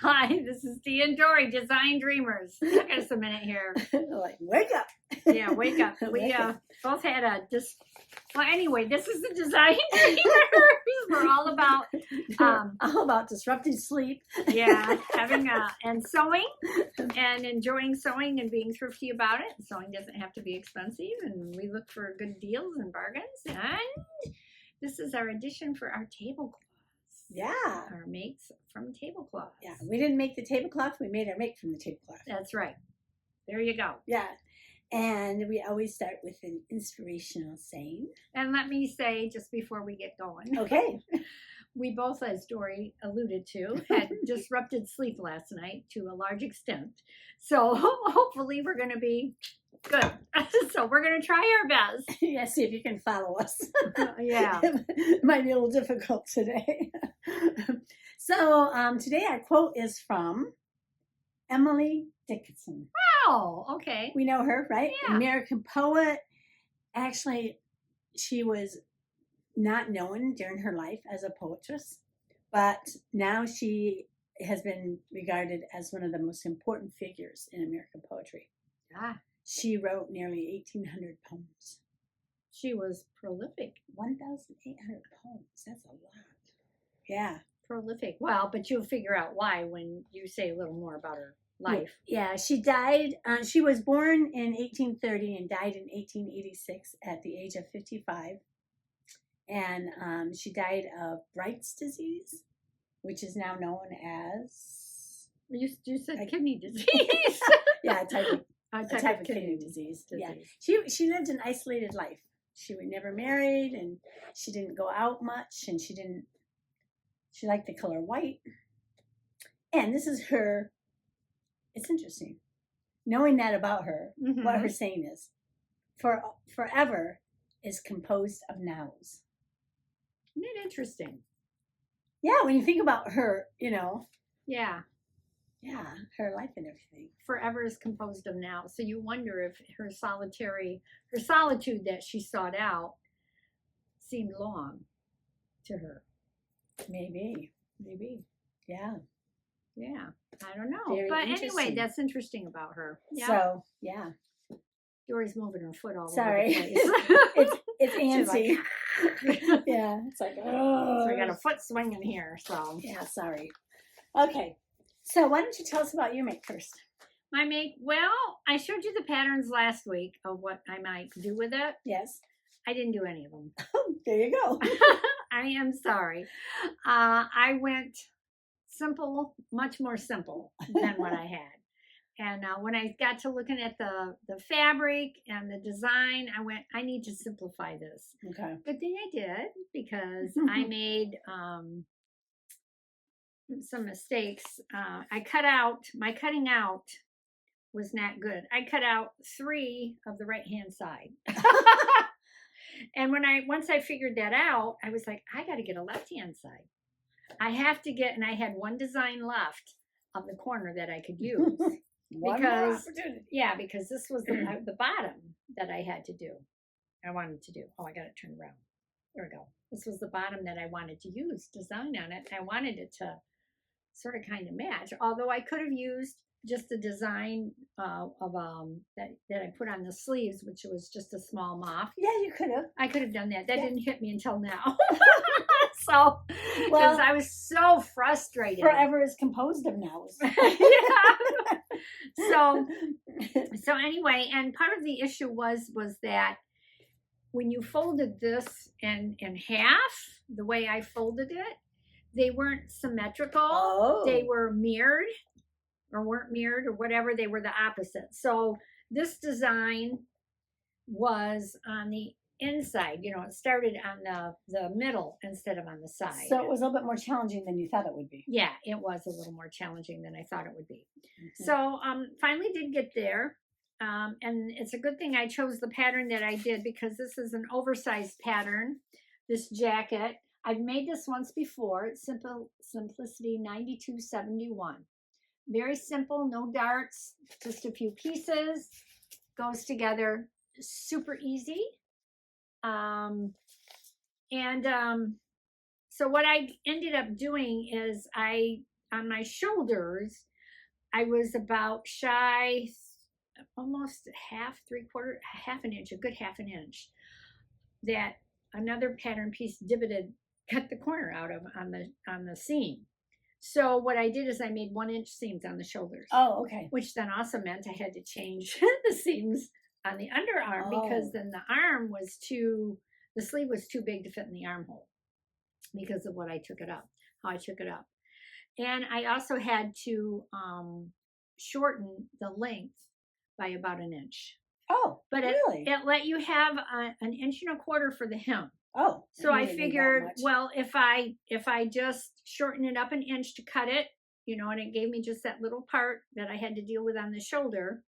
Hi, this is Dee and Dory, Design Dreamers. Took us a minute here. Like, wake up. Yeah, wake up. We both had well, anyway, this is the Design Dreamers. We're all about disrupting sleep. Yeah, having and sewing and enjoying sewing and being thrifty about it. Sewing doesn't have to be expensive, and we look for good deals and bargains. And this is our edition for our tablecloths. Yeah. Our makes from tablecloths. Yeah, we didn't make the tablecloth. We made our make from the tablecloth. That's right. There you go. Yeah. And we always start with an inspirational saying. And let me say, just before we get going. Okay. We both, as Dory alluded to, had disrupted sleep last night to a large extent. So hopefully we're going to be good. So we're going to try our best. Yeah, see if you can follow us. Yeah. It might be a little difficult today. So today our quote is from Emily Dickinson. Oh, okay. We know her, right? Yeah. American poet. Actually, she was not known during her life as a poetess, but now she has been regarded as one of the most important figures in American poetry. Yeah. She wrote nearly 1,800 poems. She was prolific. 1,800 poems. That's a lot. Yeah. Prolific. Well, but you'll figure out why when you say a little more about her life. Yeah, she died. She was born in 1830 and died in 1886 at the age of 55. And she died of Bright's disease, which is now known as... You said kidney disease. Yeah, a type of kidney disease. Yeah, she lived an isolated life. She was never married, and she didn't go out much, and she liked the color white. And this is her. It's interesting knowing that about her. Mm-hmm. What her saying is, forever is composed of nows. Isn't it interesting? Yeah, when you think about her, Yeah. Yeah, her life and everything. Forever is composed of now. So you wonder if her solitude that she sought out seemed long to her. Maybe. Yeah. Yeah. I don't know. Very but anyway, that's interesting about her. Yeah. So, yeah. Dory's moving her foot all Sorry. over the place. it's antsy. Like, yeah. It's like, oh. So we got a foot swinging here. So. Yeah, sorry. Okay. So why don't you tell us about your make first? My make, well, I showed you the patterns last week of what I might do with it. Yes. I didn't do any of them. Oh, there you go. I am sorry. I went simple, much more simple than what I had. And when I got to looking at the fabric and the design, I went, I need to simplify this. Okay. Good thing I did, because I made some mistakes. My cutting out was not good. I cut out 3 of the right-hand side. And once I figured that out, I was like, I got to get a left-hand side. I have to get, and I had one design left of the corner that I could use. Because this was the bottom that I had to do. I wanted to do. Oh, I got it turned around. There we go. This was the bottom that I wanted to use design on it. I wanted it to sort of kind of match. Although I could have used just the design of that I put on the sleeves, which was just a small moth. Yeah, you could have. I could have done that. That didn't hit me until now. So, because I was so frustrated. Forever is composed of nows. Yeah. So anyway, and part of the issue was that when you folded this in half, the way I folded it, they weren't symmetrical. Oh. They were mirrored or weren't mirrored or whatever. They were the opposite. So this design was on the inside. It started on the middle instead of on the side. So it was a little bit more challenging than you thought it would be. Yeah, it was a little more challenging than I thought it would be. Mm-hmm. So finally did get there. And it's a good thing I chose the pattern that I did, because this is an oversized pattern, this jacket. I've made this once before. It's Simplicity 9271. Very simple, no darts, just a few pieces. Goes together super easy. So what I ended up doing is I on my shoulders, I was about shy, almost half an inch, a good half an inch, that another pattern piece cut the corner out of on the seam. So what I did is I made 1 inch seams on the shoulders. Oh, okay. Which then also meant I had to change the seams on the underarm because then the sleeve was too big to fit in the armhole because of how I took it up. And I also had to shorten the length by about an inch. Oh, but really? It let you have an inch and a quarter for the hem. Oh, so I figured, well, if I just shorten it up an inch to cut it, and it gave me just that little part that I had to deal with on the shoulder.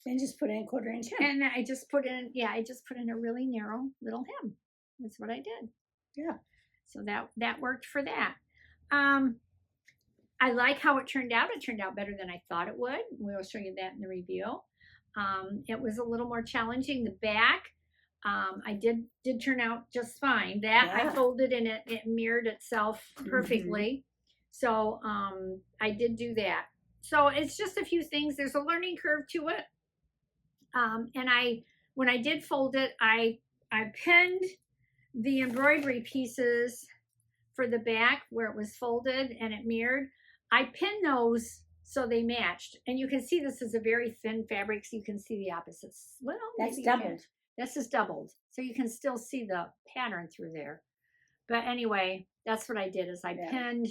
And just put in a 1/4 inch hem. And I just put in a really narrow little hem. That's what I did. Yeah. So that worked for that. I like how it turned out. It turned out better than I thought it would. We'll show you that in the review. It was a little more challenging. The back, I did turn out just fine. I folded and it mirrored itself perfectly. So I did do that. So it's just a few things. There's a learning curve to it. And when I did fold it, I pinned the embroidery pieces for the back where it was folded and it mirrored. I pinned those so they matched. And you can see this is a very thin fabric, so you can see the opposites. Well, that's doubled. This is doubled. So you can still see the pattern through there. But anyway, that's what I did is I pinned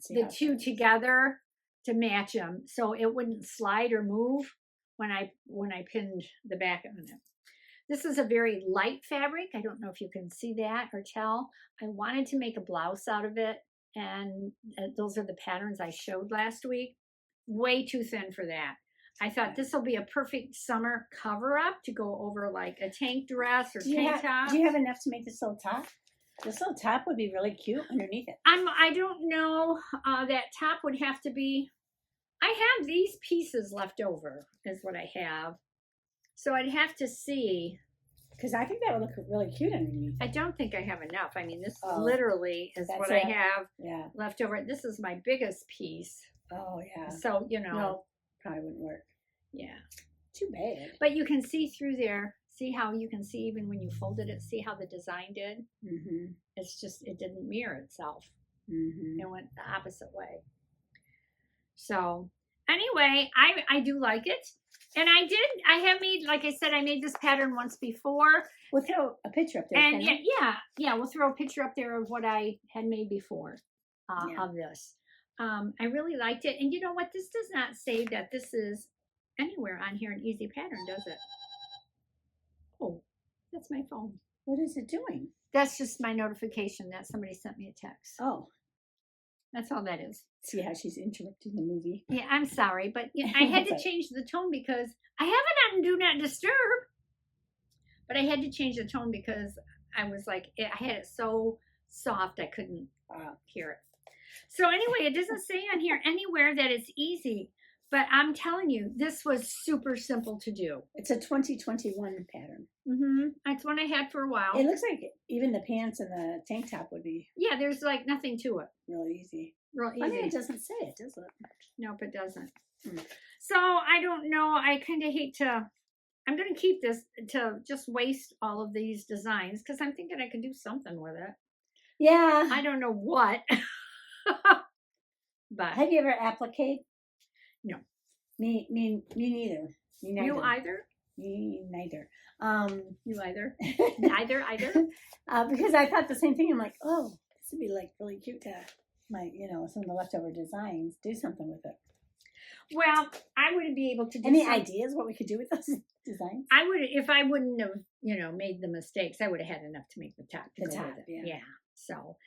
the two together to match them so it wouldn't slide or move when I pinned the back on it. This is a very light fabric. I don't know if you can see that or tell. I wanted to make a blouse out of it, and those are the patterns I showed last week. Way too thin for that. I thought this will be a perfect summer cover-up to go over like a tank dress or tank top. Do you have enough to make this little top? This little top would be really cute underneath it. I don't know. That top would have to be. I have these pieces left over, is what I have. So I'd have to see. Because I think that would look really cute underneath. I don't think I have enough. I mean, this literally is what I have left over. This is my biggest piece. Oh, yeah. So, No, probably wouldn't work. Yeah. Too bad. But you can see through there. See how you can see even when you folded it, see how the design did? Mm-hmm. It's just, it didn't mirror itself. Mm-hmm. It went the opposite way. So anyway, I do like it. And I have made, like I said, I made this pattern once before. We'll throw a picture up there. And we'll throw a picture up there of what I had made before of this. I really liked it. And you know what? This does not say that this is anywhere on here an easy pattern, does it? Oh, that's my phone. What is it doing? That's just my notification that somebody sent me a text. Oh. That's all that is. See how she's interrupting the movie? Yeah, I'm sorry, but I had to change the tone because I have it on Do Not Disturb. But I had to change the tone because I was like, I had it so soft I couldn't hear it. So anyway, it doesn't say on here anywhere that it's easy. But I'm telling you, this was super simple to do. It's a 2021 pattern. Mm-hmm. That's one I had for a while. It looks like even the pants and the tank top would be. Yeah, there's like nothing to it. Really easy. Real easy. I mean, it doesn't say it, does it? Nope, it doesn't. So I don't know. I kind of hate to. I'm going to keep this to just waste all of these designs because I'm thinking I could do something with it. Yeah. I don't know what. But have you ever appliqued? No. Me neither. Me neither. You either? Me neither. You either? Either? Because I thought the same thing. I'm like, oh, this would be like really cute to some of the leftover designs. Do something with it. Well, I wouldn't be able to do any ideas what we could do with those designs? I would, if I wouldn't have, made the mistakes, I would have had enough to make the top. Yeah. So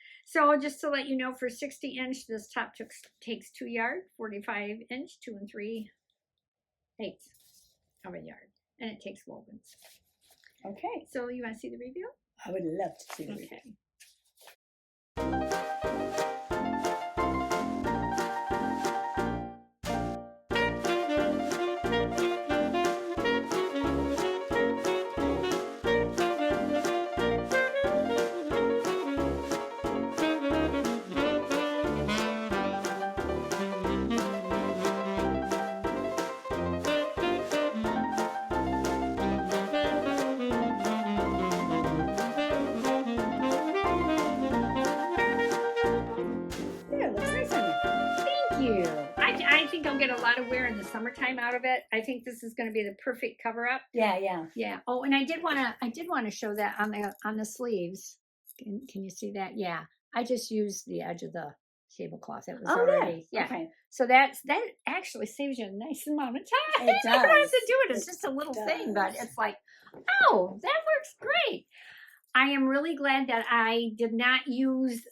just to let you know, for 60 inch, this top takes 2 yards, 45 inch, 2 3/8 of a yard, and it takes wovens. Okay. So you want to see the review? I would love to see the review. I think I'll get a lot of wear in the summertime out of it. I think this is going to be the perfect cover up. Yeah. Yeah. Oh, and I did want to show that on the sleeves. Can you see that? Yeah. I just used the edge of the tablecloth. It was already yeah. Okay. So that actually saves you a nice amount of time. It does. You don't have to do it. It's just a little thing, but it's like, oh, that works great. I am really glad that I did not use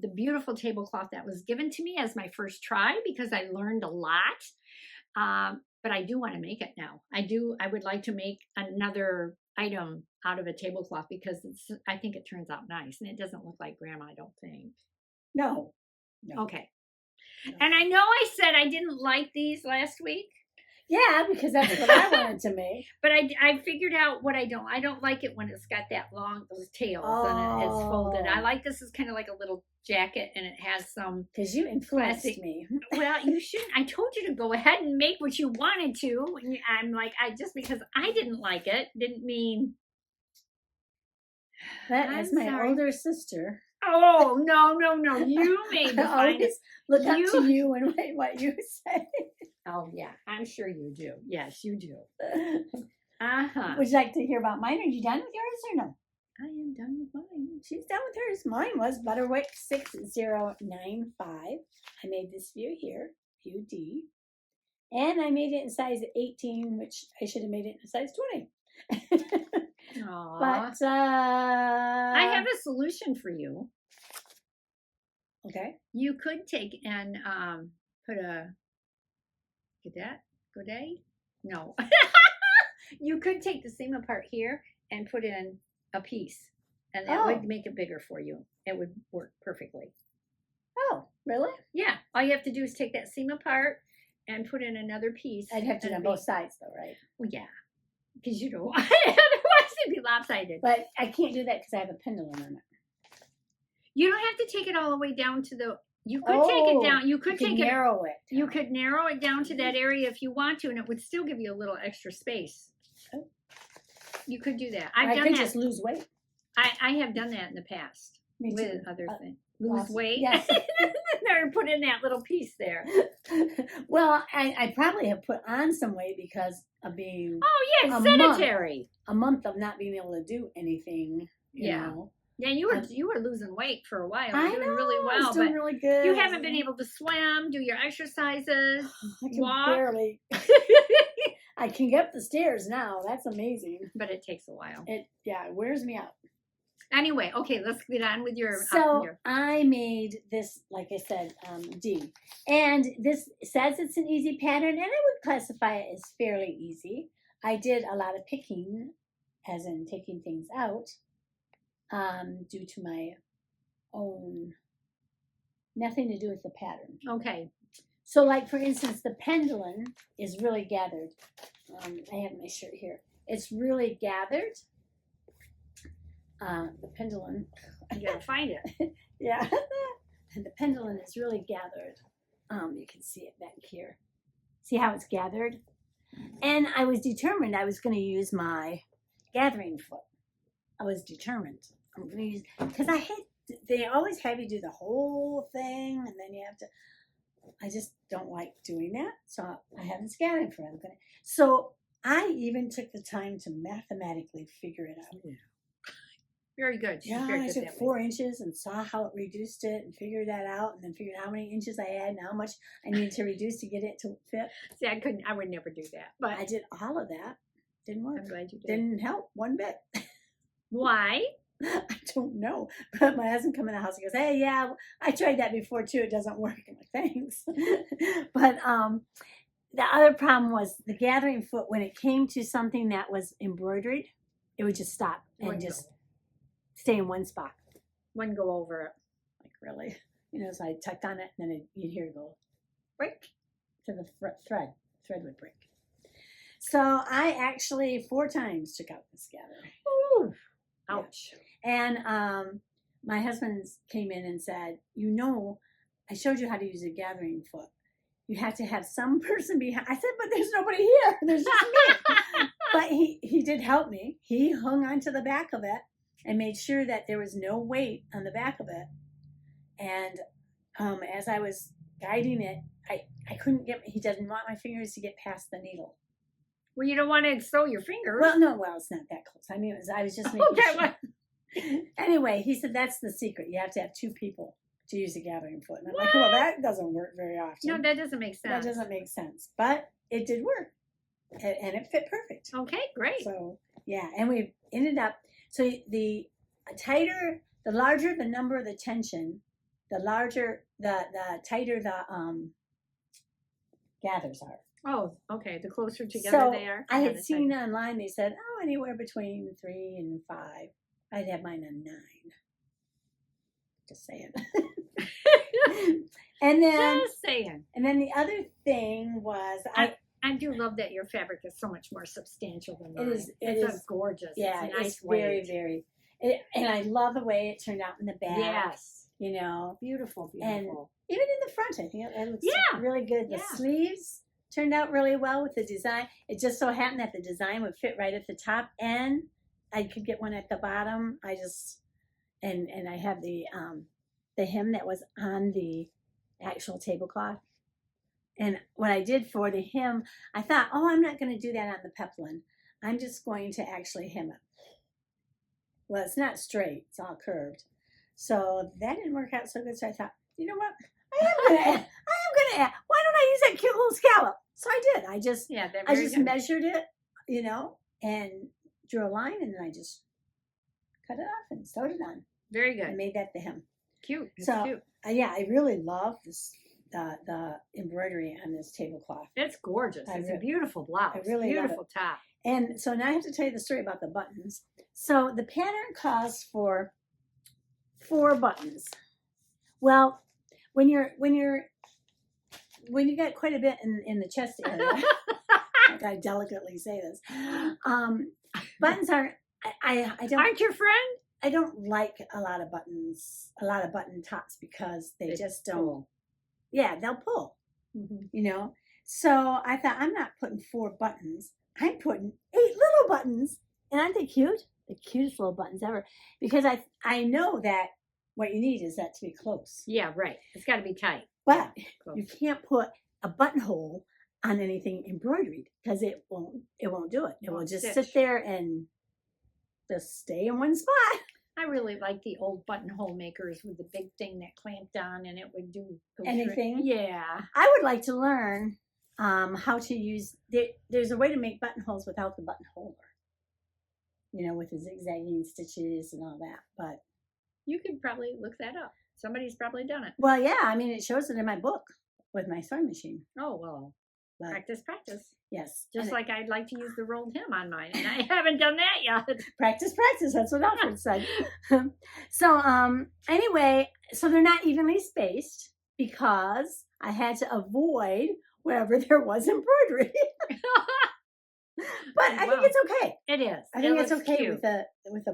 the beautiful tablecloth that was given to me as my first try, because I learned a lot. But I do want to make it now. I would like to make another item out of a tablecloth, because I think it turns out nice, and it doesn't look like grandma, I don't think. No. Okay. No. And I know I said I didn't like these last week. Yeah, because that's what I wanted to make. But I figured out what I don't like it when it's got those tails and it's folded. I like this is kind of like a little jacket, and it has some. Because you influenced me. Well, you shouldn't. I told you to go ahead and make what you wanted to. And I'm like, just because I didn't like it didn't mean. That is my older sister. Oh, no. You made the always look up to you and what you say. Oh, yeah. I'm sure you do. Yes, you do. Would you like to hear about mine? Are you done with yours or no? I am done with mine. She's done with hers. Mine was Butterwick 6095. I made this view here, view D. And I made it in size 18, which I should have made it in size 20. Aww. But I have a solution for you. Okay. You could take and put a Godet? No. You could take the seam apart here and put in a piece, and that would make it bigger for you. It would work perfectly. Oh, really? Yeah. All you have to do is take that seam apart and put in another piece. I'd have to do on both sides, though, right? Well, yeah. Because you don't want it. Otherwise, it'd be lopsided. But I can't do that because I have a pendulum on it. You don't have to take it all the way down to the. You could take it down. You could narrow it. You could narrow it down to that area if you want to, and it would still give you a little extra space. Oh. You could do that. I could just lose weight. I have done that in the past. Me too. With other things. Lose weight? Yes. Or put in that little piece there. Well, I probably have put on some weight because of being sedentary. A month of not being able to do anything, you know. Yeah, you were losing weight for a while. I doing know, really well. I was doing really good. You haven't been able to swim, do your exercises, I can walk. Barely. I can get up the stairs now. That's amazing. But it takes a while. It wears me out. Anyway, okay, let's get on with your. So I made this, like I said, D. And this says it's an easy pattern, and I would classify it as fairly easy. I did a lot of picking, as in taking things out, due to my own, nothing to do with the pattern. Okay. So, like, for instance, the pendulum is really gathered. I have my shirt here. It's really gathered. The pendulum. You gotta find it. Yeah. And the pendulum is really gathered. You can see it back here. See how it's gathered? And I was determined I was going to use my gathering foot. I was determined. I'm going to use, because they always have you do the whole thing, and then you have to, I just don't like doing that. So I have this gathering foot. So I even took the time to mathematically figure it out. Yeah. Very good. Yeah, I took 4 inches and saw how it reduced it and figured that out, and then figured how many inches I had and how much I needed to reduce to get it to fit. See, I would never do that. But I did all of that. Didn't work. I'm glad you did. Didn't help one bit. Why? I don't know. But my husband come in the house and goes, "Hey, yeah, I tried that before too. It doesn't work." I'm like, "Thanks." But the other problem was the gathering foot. When it came to something that was embroidered, it would just stop and just stay in one spot. Wouldn't go over it. Like, really? So I tucked on it, and then you'd hear it go break to the thread. Thread would break. So I actually 4 times took out this gathering. Ooh. Ouch. Yeah. And my husband came in and said, I showed you how to use a gathering foot. You have to have some person behind. I said, but there's nobody here. There's just me. But he did help me. He hung on to the back of it and made sure that there was no weight on the back of it. And as I was guiding it, I couldn't get, he doesn't want my fingers to get past the needle. Well, you don't want to sew your fingers. Well, no, it's not that close. I mean, I was just making Okay, sure. Anyway, he said that's the secret. You have to have 2 people to use a gathering foot. And I'm like, well, that doesn't work very often. No, that doesn't make sense. That doesn't make sense. But it did work. And it fit perfect. Okay, great. So, yeah. And we ended up, so the larger the number of the tension, the larger, the tighter the gathers are. Oh, okay. The closer together So they are. I had seen online, they said, anywhere between 3 and 5. I'd have mine on 9. Just saying. And then, Just saying. And then the other thing was, I do love that your fabric is so much more substantial than mine. It is gorgeous. Yeah, it's a nice it's very, weight. very. And I love the way it turned out in the back. Yes. You know, Beautiful. and even in the front, I think it looks really good. The Yeah. sleeves turned out really well with the design. It just so happened that the design would fit right at the top, and I could get one at the bottom. I just and I have the hem that was on the actual tablecloth. And what I did for the hem, I thought, I'm not going to do that on the peplin. I'm just going to actually hem it. Well, it's not straight; it's all curved. So that didn't work out so good. So I thought, you know what? I am gonna add. Why don't I use that cute little scallop? So I did. I just measured it, and drew a line, and then I just cut it off and sewed it on. Very good. I made that the hem. Cute. It's So cute. I really love this the embroidery on this tablecloth. It's gorgeous. It's a beautiful blouse. I really love beautiful top. And so now I have to tell you the story about the buttons. So the pattern calls for 4 buttons. Well, when you got quite a bit in the chest area, like I delicately say this, buttons are I don't. Aren't your friend? I don't like a lot of buttons, a lot of button tops because they just don't. Pull. Yeah, they'll pull. Mm-hmm. So I thought, I'm not putting 4 buttons. I'm putting 8 little buttons. And aren't they cute? The cutest little buttons ever. Because I know that what you need is that to be close. Yeah, right. It's got to be tight. But Close. you can't put a buttonhole on anything embroidered because it won't do it. It will just sit there and just stay in one spot. I really like the old buttonhole makers with the big thing that clamped on and it would do anything. Yeah. I would like to learn how to use. There's a way to make buttonholes without the buttonhole. With the zigzagging stitches and all that. But you could probably look that up. Somebody's probably done it. Well, yeah. I mean, it shows it in my book with my sewing machine. Oh well. But, practice. Yes. Just like I'd like to use the rolled hem on mine, and I haven't done that yet. Practice. That's what Alfred said. So, anyway, so they're not evenly spaced because I had to avoid wherever there was embroidery. But I think it's okay. It is. I think it's okay with the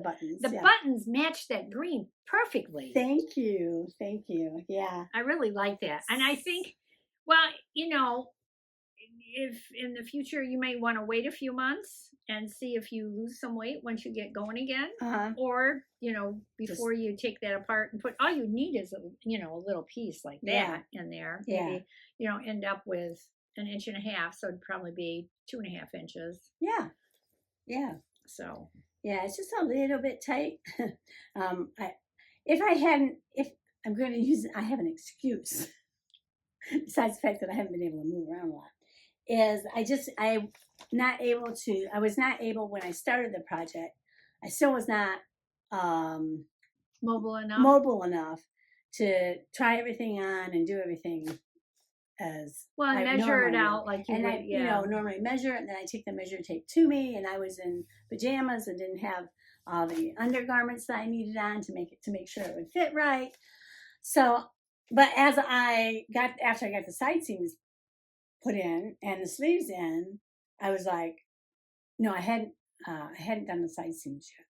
buttons. The buttons match that green perfectly. Thank you. Yeah. I really like that, and I think, well, if in the future you may want to wait a few months and see if you lose some weight once you get going again, or before you take that apart and put, all you need is a little piece like that in there. Maybe end up with 1.5 inches, so it'd probably be 2.5 inches. Yeah. So it's just a little bit tight. If I'm going to use it, I have an excuse. Besides the fact that I haven't been able to move around a lot, I was not able when I started the project. I still was not mobile enough to try everything on and do everything as well. I measure it out like you would. I normally measure it, and then I take the measuring tape to me. And I was in pajamas and didn't have all the undergarments that I needed on to make sure it would fit right. So, but after I got the side seams put in and the sleeves in, I was like, no, I hadn't done the side seams yet,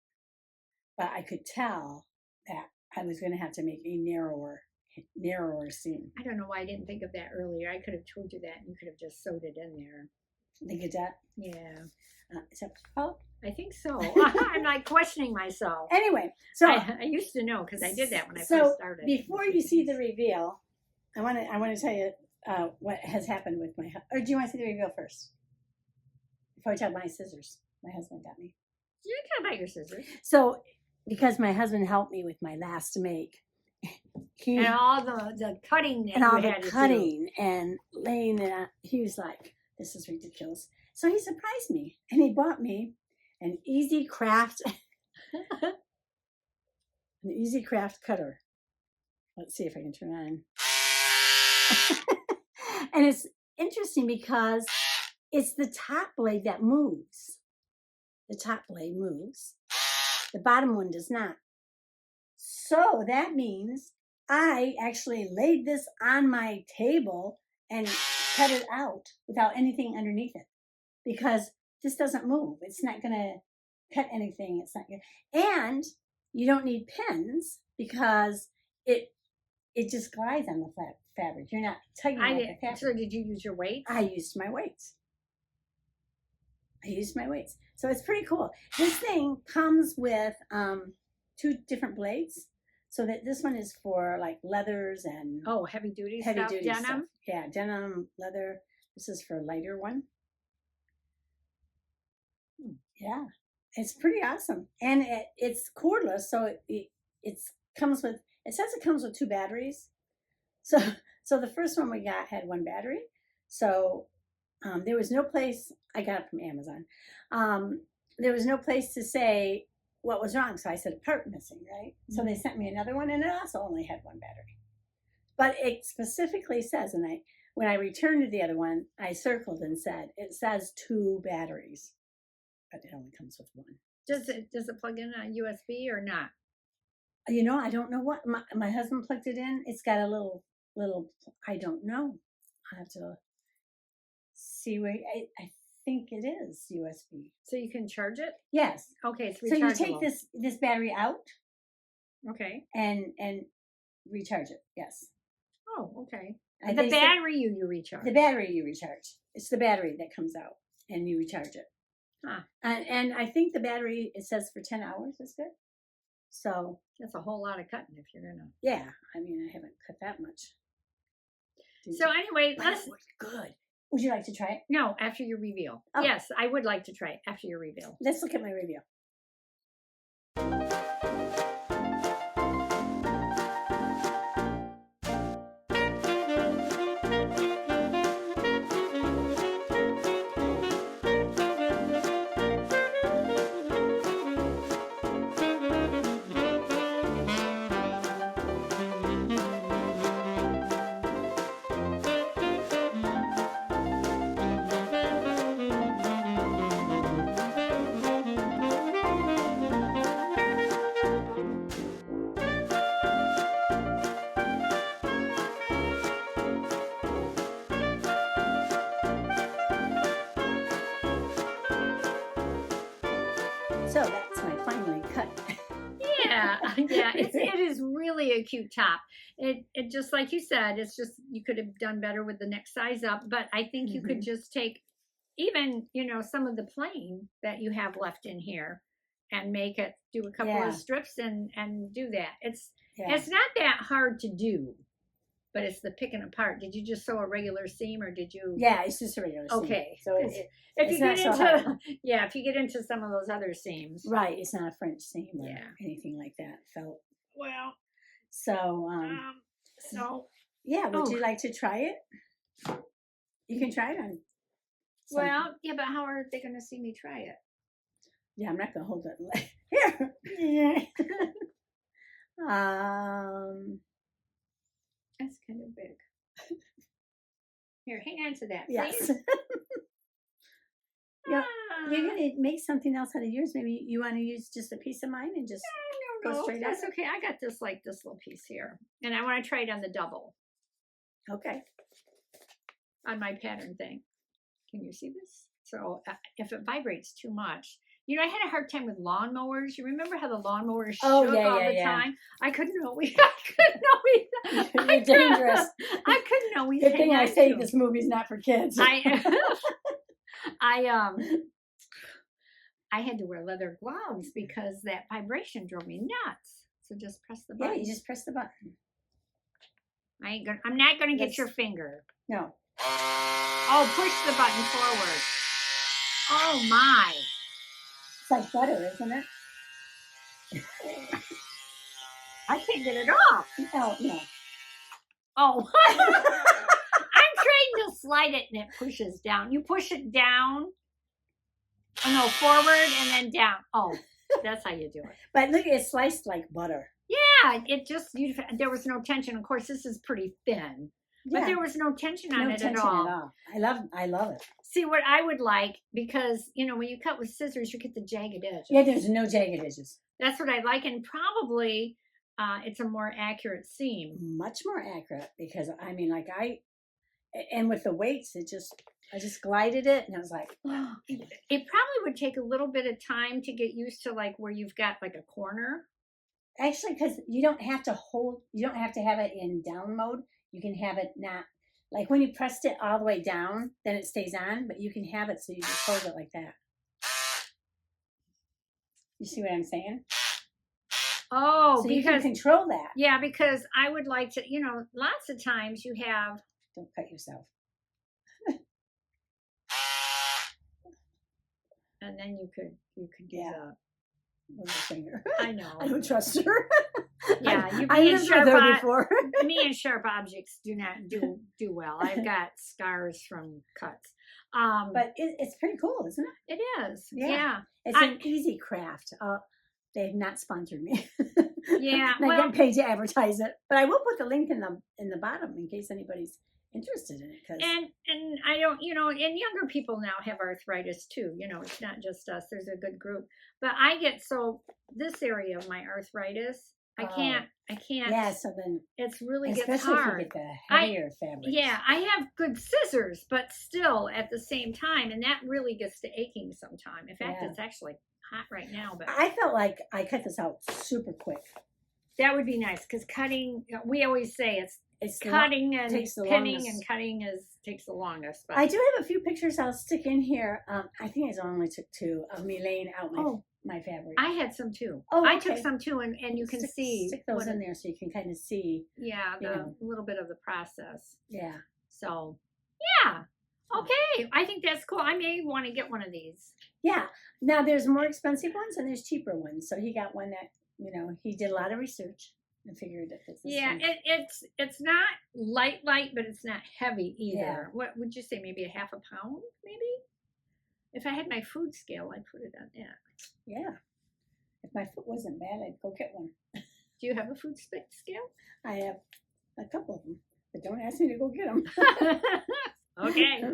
but I could tell that I was going to have to make a narrower seam. I don't know why I didn't think of that earlier. I could have told you that, and you could have just sewed it in there. Think of that? Yeah. Is that what it's called? I think so. I'm like questioning myself. Anyway, so I used to know because I did that when I first started. Before you see the reveal, I want to tell you what has happened with my. Or do you want to see the reveal first? Before I talk about my scissors, my husband got me. You can talk about your scissors. So, because my husband helped me with my last make, And all the cutting that and all you the had to cutting and laying it out, he was like, "This is ridiculous." So he surprised me, and he bought me an Easy Craft, an Easy Craft cutter. Let's see if I can turn on. And it's interesting because it's the top blade that moves. The top blade moves. The bottom one does not. So that means I actually laid this on my table and cut it out without anything underneath it, because this doesn't move. It's not going to cut anything. It's not going to, and you don't need pins because it just glides on the flat fabric. You're not tugging on the fabric. So did you use your weight? I used my weights. So it's pretty cool. This thing comes with 2 different blades. So that this one is for like leathers and heavy duty heavy stuff, duty denim. stuff. Yeah, denim, leather. This is for a lighter one. Yeah, it's pretty awesome, and it's cordless. So it comes with. It says it comes with 2 batteries. So the first one we got had 1 battery. So there was no place. I got it from Amazon. There was no place to say what was wrong. So I said a part missing, right? Mm-hmm. So they sent me another one, and it also only had 1 battery. But it specifically says, and when I returned the other one, I circled and said, it says 2 batteries, but it only comes with 1. Does it plug in a USB or not? You know, I don't know what my husband plugged it in. It's got a little. I don't know. I have to see where. I think it is USB. So you can charge it? Yes. Okay, it's rechargeable. So you take this battery out. Okay. And recharge it. Yes. Oh, okay. The battery you recharge. The battery you recharge. It's the battery that comes out, and you recharge it. Huh. And I think the battery, it says for 10 hours is good. So that's a whole lot of cutting if you're gonna. Yeah, I mean, I haven't cut that much. So anyway, let's. Good. Would you like to try it? No, after your reveal. Oh. Yes, I would like to try it after your reveal. Let's look at my reveal. So that's my finally cut. Yeah, it is really a cute top. It just like you said, it's just you could have done better with the next size up, but I think you could just take even some of the plain that you have left in here and make it do a couple of strips and do that. It's not that hard to do, but it's the picking apart. Did you just sew a regular seam or did you? Yeah, it's just a regular seam. Okay, so if you get into if you get into some of those other seams, right? It's not a French seam or anything like that. Felt well. So yeah. Would you like to try it? You can try it on. Well, yeah, but how are they going to see me try it? Yeah, I'm not going to hold it. Here. That's kind of big. Here, hang on to that. Yes. Yeah, you're going to make something else out of yours. Maybe you want to use just a piece of mine and just go straight out. That's okay. I got this little piece here, and I want to try it on the double. Okay. On my pattern thing. Can you see this? So if it vibrates too much, I had a hard time with lawnmowers. You remember how the lawnmowers shook all the time? I couldn't always. You're dangerous. I couldn't always. Good thing I say this movie's not for kids. I had to wear leather gloves because that vibration drove me nuts. So just press the button. Yeah, you just press the button. I'm not gonna get your finger. No. Oh, push the button forward. Oh my. It's like butter, isn't it? I can't get it off. Oh, no. Oh. I'm trying to slide it and it pushes down. You push it down. Oh no, forward and then down. Oh, that's how you do it. But look, it's sliced like butter. Yeah, it just, there was no tension. Of course, this is pretty thin. But there was no tension on it at all. I love it. See, what I would like, because, you know, when you cut with scissors, you get the jagged edges. Yeah, there's no jagged edges. That's what I like. And probably it's a more accurate seam. Much more accurate because, I mean, like and with the weights, I just glided it and I was like, oh. It probably would take a little bit of time to get used to like where you've got like a corner. Actually, because you don't have to have it in down mode. You can have it not, like when you pressed it all the way down, then it stays on, but you can have it so you just hold it like that. You see what I'm saying? Oh, so you can control that. Yeah, because I would like to, you know, lots of times you have. Don't cut yourself. And then you could do that. With your finger. I know. I don't trust her. Yeah, I lived with her before. Me and sharp objects do not do well. I've got scars from cuts. But it's pretty cool, isn't it? It is. Yeah. It's an easy craft. They've not sponsored me. Yeah. I get paid to advertise it, but I will put the link in the bottom in case anybody's interested in it. And I don't, you know, and younger people now have arthritis too. You know, it's not just us. There's a good group. But I get this area of my arthritis, I can't. Yeah, so then it's really gets especially hard. If you get the heavier fabric. Yeah, I have good scissors, but still at the same time, and that really gets to aching sometime. In fact, it's actually hot right now. But I felt like I cut this out super quick. That would be nice because cutting. We always say it's cutting and pinning and cutting takes the longest. But I do have a few pictures I'll stick in here. I think I only took 2 of me laying out my fabric. I had some too. Oh, okay. I took some too, and you can stick those in there so you can kind of see. Yeah, the little bit of the process. Yeah. So, yeah. Okay, I think that's cool. I may want to get one of these. Yeah. Now there's more expensive ones and there's cheaper ones. So he got one that he did a lot of research and figured that this. Yeah, it's not light, but it's not heavy either. Yeah. What would you say? Maybe a half a pound, maybe. If I had my food scale, I'd put it on that. Yeah. If my foot wasn't bad, I'd go get one. Do you have a food scale? I have a couple of them, but don't ask me to go get them. Okay.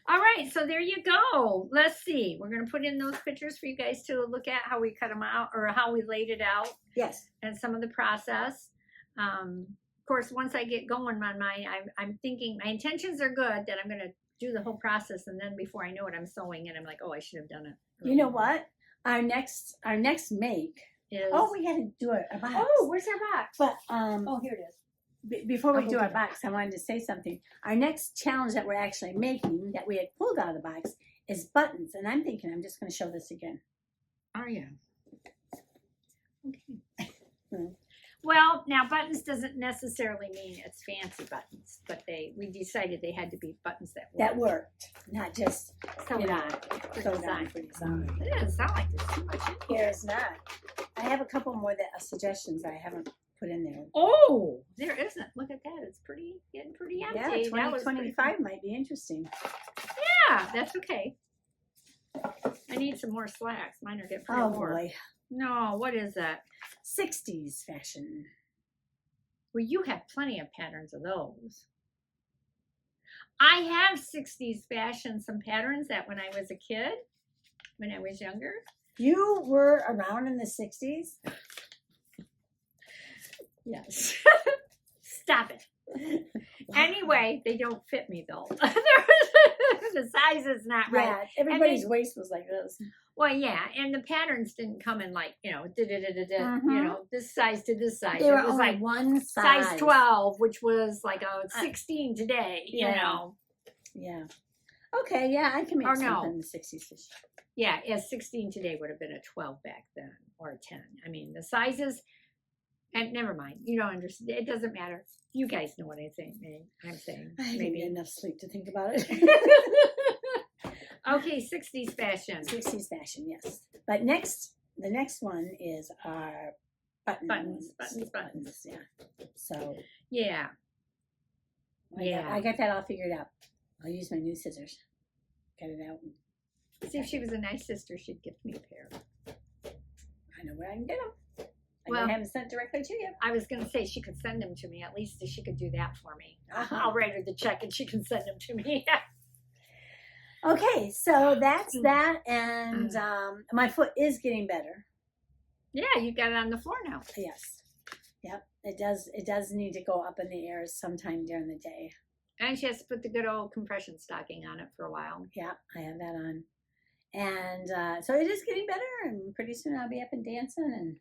All right. So there you go. Let's see. We're going to put in those pictures for you guys to look at how we cut them out or how we laid it out. Yes. And some of the process. Of course, once I get going on mine, I'm thinking my intentions are good that I'm going to do the whole process. And then before I know it, I'm sewing and I'm like, oh, I should have done it earlier. You know what? Our next make is. Oh, we got to do a box. Oh, where's our box? But oh, here it is. Before we do our box, I wanted to say something. Our next challenge that we're actually making, that we had pulled out of the box, is buttons. And I'm thinking I'm just going to show this again. Oh, yeah. Okay. Well, now buttons doesn't necessarily mean it's fancy buttons, but we decided they had to be buttons that worked. Not just sewed on for design. It doesn't sound like there's too much in here. There's not. I have a couple more suggestions I haven't put in there. Oh, there isn't. Look at that. It's getting pretty empty. Yeah, 2025 might be interesting. Yeah, that's okay. I need some more slacks. Mine are getting pretty warm. Boy. No, what is that? 60s fashion. Well, you have plenty of patterns of those. I have 60s fashion, some patterns that when I was a kid, when I was younger. You were around in the 60s? Yes. Stop it. Wow. Anyway, they don't fit me though. The size is not right. Yeah, everybody's waist was like this. Well, yeah, and the patterns didn't come in like, this size to this size. They were it was only like one size 12, which was like a 16 today, Yeah. Okay, yeah, I can make something in the 60s. Yeah, 16 today would have been a 12 back then, or a 10. I mean, the sizes, And never mind. You don't understand. It doesn't matter. You guys know what I'm saying. I didn't Maybe. get enough sleep to think about it. Okay, 60s fashion. 60s fashion, yes. But the next one is our buttons. Buttons. Yeah. So Yeah. I got that all figured out. I'll use my new scissors. Get it out. See, if she was a nice sister, she'd gift me a pair. I know where I can get them. Well, I haven't sent directly to you. I was going to say she could send them to me. At least she could do that for me. Uh-huh. I'll write her the check and she can send them to me. Okay, so that's that. And my foot is getting better. Yeah, you got it on the floor now. Yes. Yep. It does need to go up in the air sometime during the day. And she has to put the good old compression stocking on it for a while. Yeah, I have that on. And so it is getting better, and pretty soon I'll be up and dancing,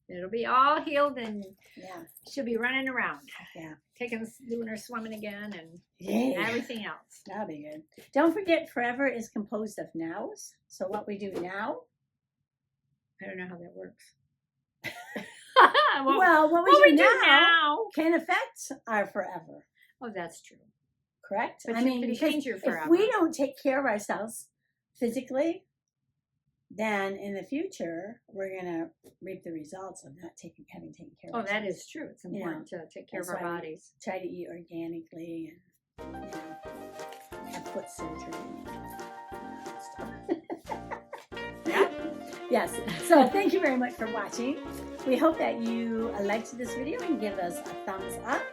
and it'll be all healed, and yeah, she'll be running around. Yeah, doing her swimming again, and everything else. That'll be good. Don't forget, forever is composed of nows. So what we do now, I don't know how that works. well, what we do now can affect our forever. Oh, that's true. Correct? But I mean, can change your forever. If we don't take care of ourselves physically, then in the future we're gonna reap the results of not having taken care of ourselves. That is true. It's important to take care of our bodies. Try to eat organically and have foot surgery and stuff. Yeah. Yes. So thank you very much for watching. We hope that you liked this video and give us a thumbs up.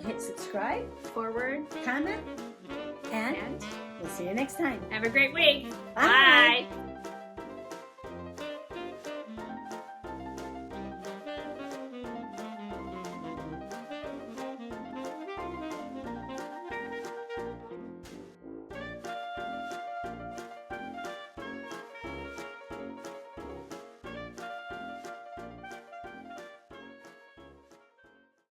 Hit subscribe, forward, comment, and we'll see you next time. Have a great week. Bye. Bye.